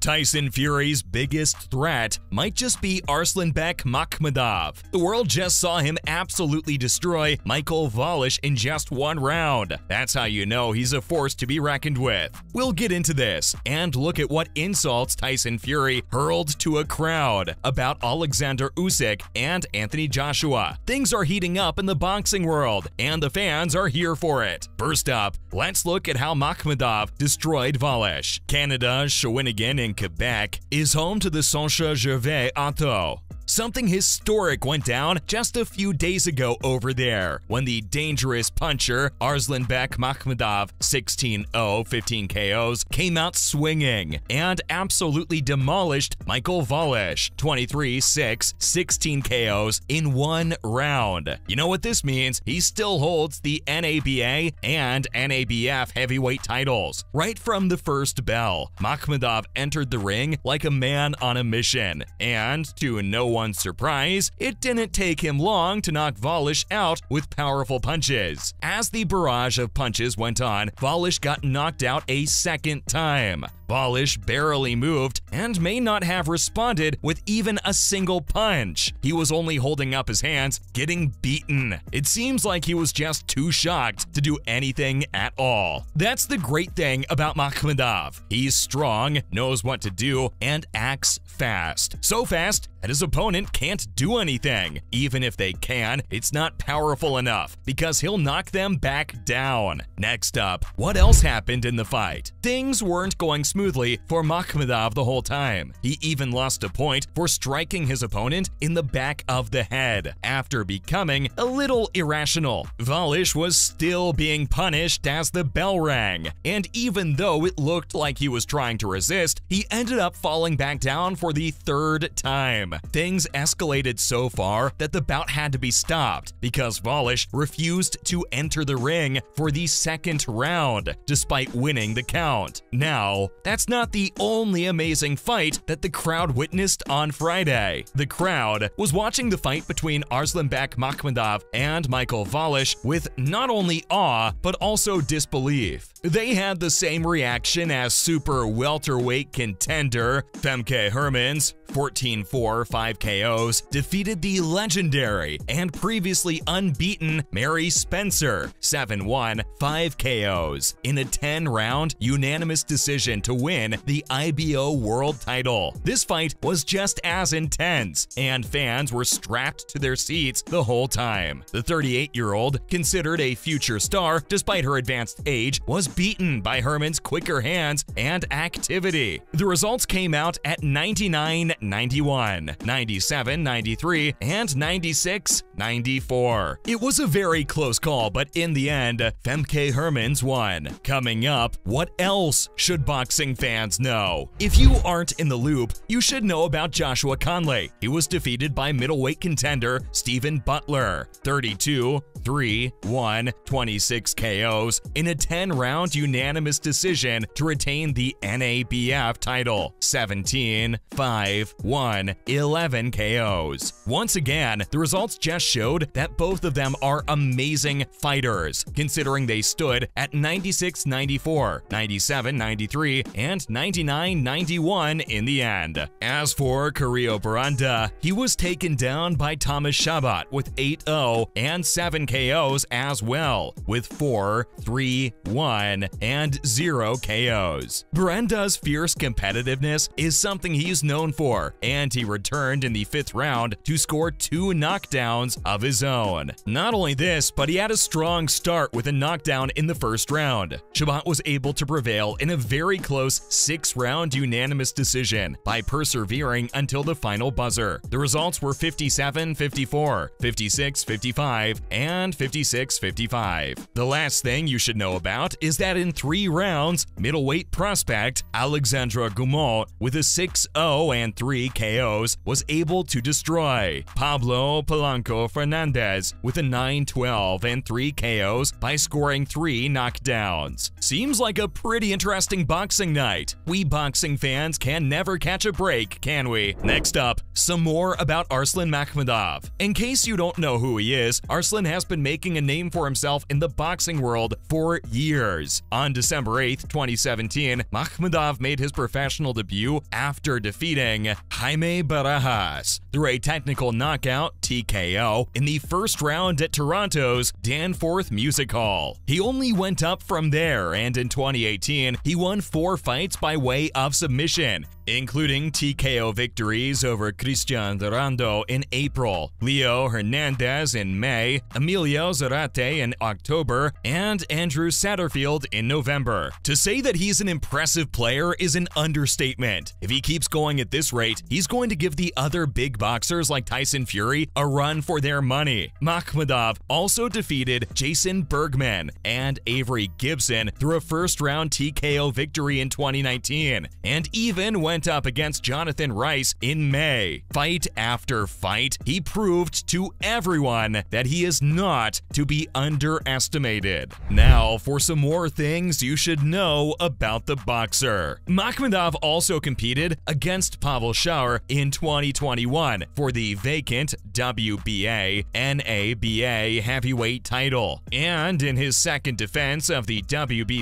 Tyson Fury's biggest threat might just be Arslanbek Makhmudov. The world just saw him absolutely destroy Michael Vollish in just one round. That's how you know he's a force to be reckoned with. We'll get into this and look at what insults Tyson Fury hurled to a crowd about Alexander Usyk and Anthony Joshua. Things are heating up in the boxing world, and the fans are here for it. First up, let's look at how Makhmudov destroyed Vollish. Canada's Shawinigan in Quebec is home to the Saint-Gervais Auto. Something historic went down just a few days ago over there when the dangerous puncher Arslanbek Makhmudov 16-0, 15 KOs came out swinging and absolutely demolished Michael Vollish 23-6, 16 KOs in one round. You know what this means? He still holds the NABA and NABF heavyweight titles. Right from the first bell, Makhmudov entered the ring like a man on a mission, and to no one's surprise, it didn't take him long to knock Vollish out with powerful punches. As the barrage of punches went on, Vollish got knocked out a second time. Vollish barely moved and may not have responded with even a single punch. He was only holding up his hands, getting beaten. It seems like he was just too shocked to do anything at all. That's the great thing about Makhmudov. He's strong, knows what to do, and acts fast. So fast that his opponent can't do anything. Even if they can, it's not powerful enough because he'll knock them back down. Next up, what else happened in the fight? Things weren't going smoothly for Makhmudov the whole time. He even lost a point for striking his opponent in the back of the head after becoming a little irrational. Vollish was still being punished as the bell rang, and even though it looked like he was trying to resist, he ended up falling back down for the third time. Things escalated so far that the bout had to be stopped because Vollish refused to enter the ring for the second round despite winning the count. Now, that's not the only amazing fight that the crowd witnessed on Friday. The crowd was watching the fight between Arslanbek Makhmudov and Michael Vollish with not only awe but also disbelief. They had the same reaction as super welterweight contender Femke Hermans 14-4, 5 KOs defeated the legendary and previously unbeaten Mary Spencer 7-1, 5 KOs in a 10-round unanimous decision to win the IBO world title. This fight was just as intense, and fans were strapped to their seats the whole time. The 38-year-old, considered a future star despite her advanced age, was beaten by Herman's quicker hands and activity. The results came out at 99-91, 97-93, and 96-94. It was a very close call, but in the end, Femke Hermans won. Coming up, what else should boxing fans know? If you aren't in the loop, you should know about Joshua Conley. He was defeated by middleweight contender Stephen Butler 32-3-1, 26 KOs in a 10-round unanimous decision to retain the NABF title 17-5-1, 11 KOs. Once again, the results just showed that both of them are amazing fighters, considering they stood at 96-94, 97-93, and 99-91 in the end. As for Carrillo Baranda, he was taken down by Thomas Shabat with 8-0 and 7 KOs as well, with 4, 3, 1, and 0 KOs. Baranda's fierce competitiveness is something he's known for, and he returned in the 5th round to score 2 knockdowns of his own. Not only this, but he had a strong start with a knockdown in the 1st round. Shabat was able to prevail in a very close 6-round unanimous decision by persevering until the final buzzer. The results were 57-54, 56-55, and 56-55. The last thing you should know about is that in 3 rounds, middleweight prospect Alexandra Gumont, with a 6-0 and 3 KOs, was able to destroy Pablo Polanco Fernandez with a 9-12 and 3 KOs by scoring 3 knockdowns. Seems like a pretty interesting boxing night. We boxing fans can never catch a break, can we? Next up, some more about Arslan Makhmudov. In case you don't know who he is, Arslan has been making a name for himself in the boxing world for years. On December 8, 2017, Makhmudov made his professional debut after defeating Jaime Barajas through a technical knockout (TKO) in the first round at Toronto's Danforth Music Hall. He only went up from there, and in 2018, he won 4 fights by way of submission, including TKO victories over Cristian Durando in April, Leo Hernandez in May, Emilio Zarate in October, and Andrew Satterfield in November. To say that he's an impressive player is an understatement. If he keeps going at this rate, he's going to give the other big boxers like Tyson Fury a run for their money. Makhmudov also defeated Jason Bergman and Avery Gibson through a first-round TKO victory in 2019, and even went up against Jonathan Rice in May. Fight after fight, he proved to everyone that he is not to be underestimated. Now for some more things you should know about the boxer. Makhmudov also competed against Pavel Schauer in 2021 for the vacant WBA NABA heavyweight title, and in his second defense of the WBC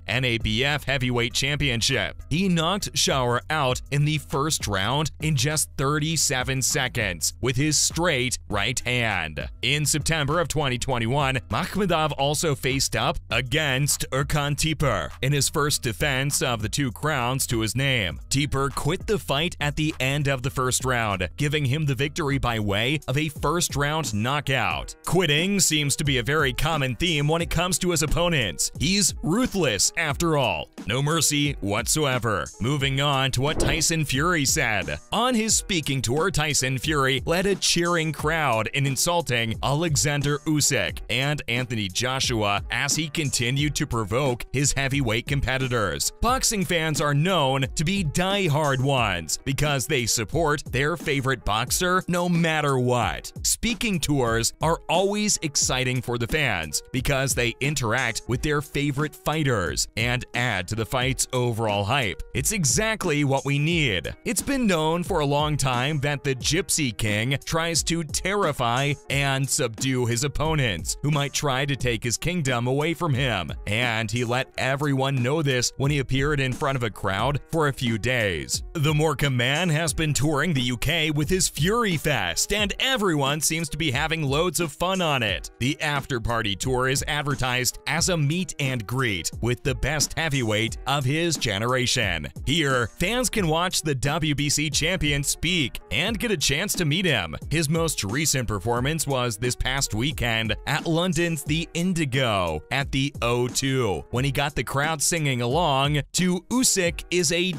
NABF heavyweight championship, he knocked Schauer out in the first round in just 37 seconds with his straight right hand. In September of 2021, Makhmudov also faced up against Erkan Tipur in his first defense of the 2 crowns to his name. Tipur quit the fight at the end of the first round, giving him the victory by way of a first-round knockout. Quitting seems to be a very common theme when it comes to his opponents. He's ruthless after all. No mercy whatsoever. Moving on to what Tyson Fury said. On his speaking tour, Tyson Fury led a cheering crowd in insulting Alexander Usyk and Anthony Joshua as he continued to provoke his heavyweight competitors. Boxing fans are known to be die-hard ones because they support their favorite boxer no matter what. Speaking tours are always exciting for the fans because they interact with their favorite fighters and add to the fight's overall hype. It's exactly what we need. It's been known for a long time that the Gypsy King tries to terrify and subdue his opponents who might try to take his kingdom away from him, and he let everyone know this when he appeared in front of a crowd for a few days. The Morecambe man has been touring the UK with his Fury Fest, and everyone seems to be having loads of fun on it. The after-party tour is advertised as a meet and greet with the best heavyweight of his generation. Here, fans can watch the WBC champion speak and get a chance to meet him. His most recent performance was this past weekend at London's The Indigo at the O2, when he got the crowd singing along to "Usyk is a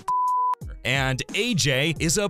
and AJ is a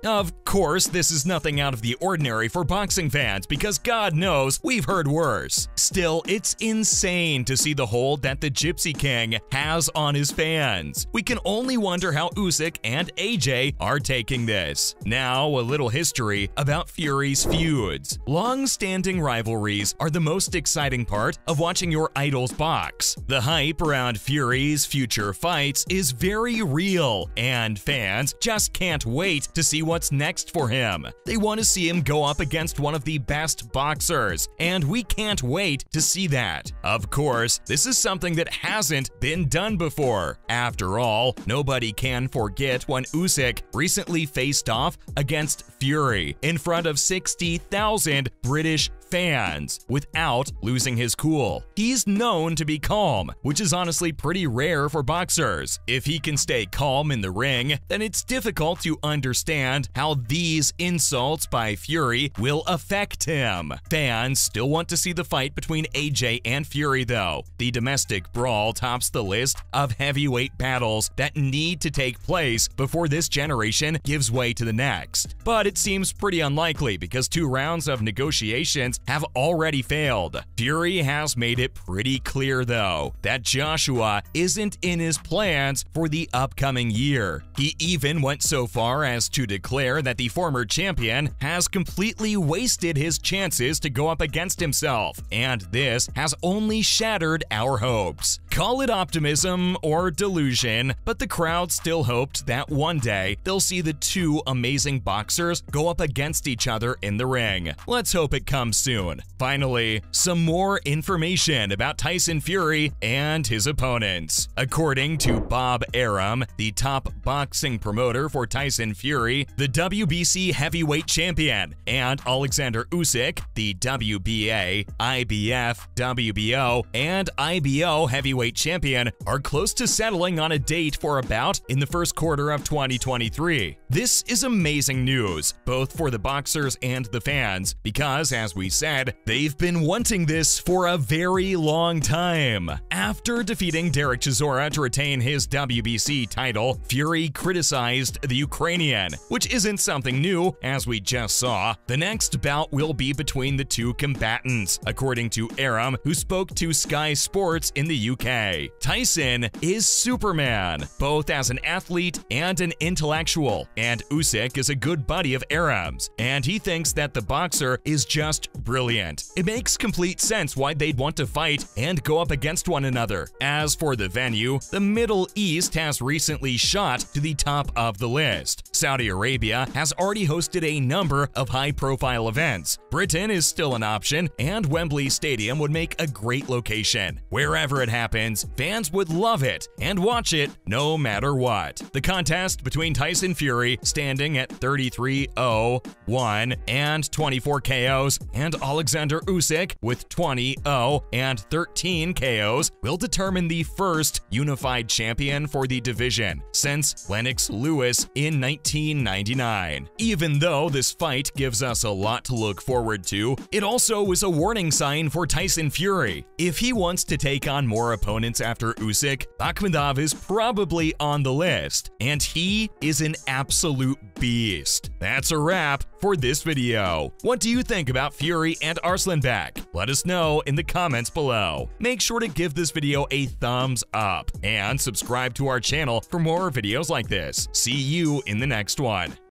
Of course, this is nothing out of the ordinary for boxing fans because God knows we've heard worse. Still, it's insane to see the hold that the Gypsy King has on his fans. We can only wonder how Usyk and AJ are taking this. Now, a little history about Fury's feuds. Long-standing rivalries are the most exciting part of watching your idols box. The hype around Fury's future fights is very real, and fans just can't wait to see what's next for him. They want to see him go up against one of the best boxers, and we can't wait to see that. Of course, this is something that hasn't been done before. After all, nobody can forget when Usyk recently faced off against Fury in front of 60,000 British fans without losing his cool. He's known to be calm, which is honestly pretty rare for boxers. If he can stay calm in the ring, then it's difficult to understand how these insults by Fury will affect him. Fans still want to see the fight between AJ and Fury though. The domestic brawl tops the list of heavyweight battles that need to take place before this generation gives way to the next. But it seems pretty unlikely because 2 rounds of negotiations plans have already failed. Fury has made it pretty clear, though, that Joshua isn't in his plans for the upcoming year. He even went so far as to declare that the former champion has completely wasted his chances to go up against himself, and this has only shattered our hopes. Call it optimism or delusion, but the crowd still hoped that one day they'll see the two amazing boxers go up against each other in the ring. Let's hope it comes soon. Finally, some more information about Tyson Fury and his opponents. According to Bob Arum, the top boxing promoter for Tyson Fury, the WBC heavyweight champion, and Alexander Usyk, the WBA, IBF, WBO, and IBO heavyweight champion, are close to settling on a date for a bout in the first quarter of 2023. This is amazing news, both for the boxers and the fans, because, as we said, they've been wanting this for a very long time. After defeating Derek Chisora to retain his WBC title, Fury criticized the Ukrainian, which isn't something new, as we just saw. The next bout will be between the two combatants, according to Arum, who spoke to Sky Sports in the UK. Tyson is Superman, both as an athlete and an intellectual, and Usyk is a good buddy of Arum's, and he thinks that the boxer is just brilliant. It makes complete sense why they'd want to fight and go up against one another. As for the venue, the Middle East has recently shot to the top of the list. Saudi Arabia has already hosted a number of high-profile events. Britain is still an option, and Wembley Stadium would make a great location. Wherever it happens, fans would love it and watch it no matter what. The contest between Tyson Fury, standing at 33-0-1 and 24 KOs, and Alexander Usyk with 20-0 and 13 KOs, will determine the first unified champion for the division since Lennox Lewis in 1999. Even though this fight gives us a lot to look forward to, it also is a warning sign for Tyson Fury. If he wants to take on more opponents after Usyk, Makhmudov is probably on the list, and he is an absolute beast. That's a wrap for this video. What do you think about Fury and Arslanbek? Let us know in the comments below. Make sure to give this video a thumbs up and subscribe to our channel for more videos like this. See you in the next one.